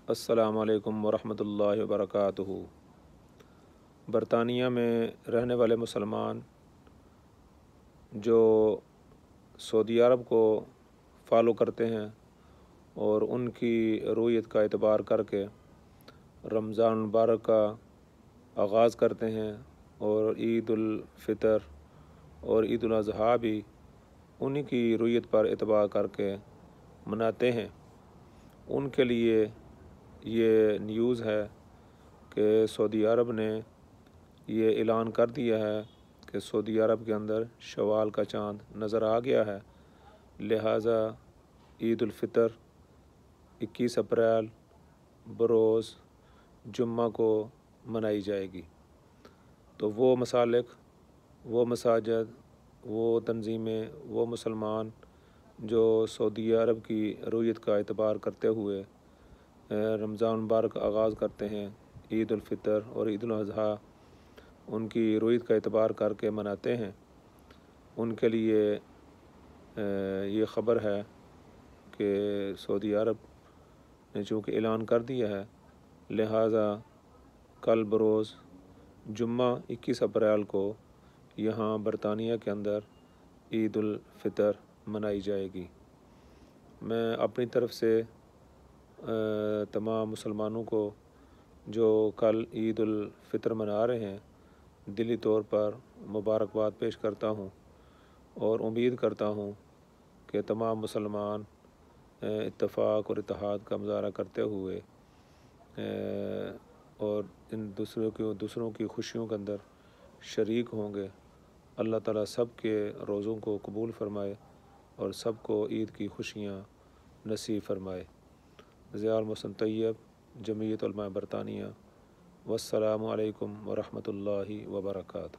السلام علیکم ورحمۃ اللہ وبرکاتہ۔ برطانیہ میں رہنے والے مسلمان جو سعودی عرب کو فالو کرتے ہیں اور ان کی رویت کا اعتبار کر کے رمضان المبارک کا آغاز کرتے ہیں اور عید الفطر اور عید الاضحیٰ بھی انہی کی رویت پر اعتبار کر کے مناتے ہیں، ان کے لیے یہ نیوز ہے کہ سعودی عرب نے یہ اعلان کر دیا ہے کہ سعودی عرب کے اندر شوال کا چاند نظر آ گیا ہے، لہٰذا عید الفطر 21 اپریل بروز جمعہ کو منائی جائے گی۔ تو وہ مسالک، وہ مساجد، وہ تنظیمیں، وہ مسلمان جو سعودی عرب کی رویت کا اعتبار کرتے ہوئے رمضان مبارک کا آغاز کرتے ہیں، عید الفطر اور عید الاضحیٰ ان کی رویت کا اعتبار کر کے مناتے ہیں، ان کے لیے یہ خبر ہے کہ سعودی عرب نے چونکہ اعلان کر دیا ہے، لہٰذا کل بروز جمعہ 21 اپریل کو یہاں برطانیہ کے اندر عید الفطر منائی جائے گی۔ میں اپنی طرف سے تمام مسلمانوں کو جو کل عید الفطر منا رہے ہیں دلی طور پر مبارکباد پیش کرتا ہوں اور امید کرتا ہوں کہ تمام مسلمان اتفاق اور اتحاد کا مظاہرہ کرتے ہوئے اور ان دوسروں کی خوشیوں کے اندر شریک ہوں گے۔ اللہ تعالیٰ سب کے روزوں کو قبول فرمائے اور سب کو عید کی خوشیاں نصیب فرمائے۔ ضیاء المحسن طیب، جمعیت علماء برطانیہ۔ والسلام علیکم ورحمۃ اللہ وبرکاتہ۔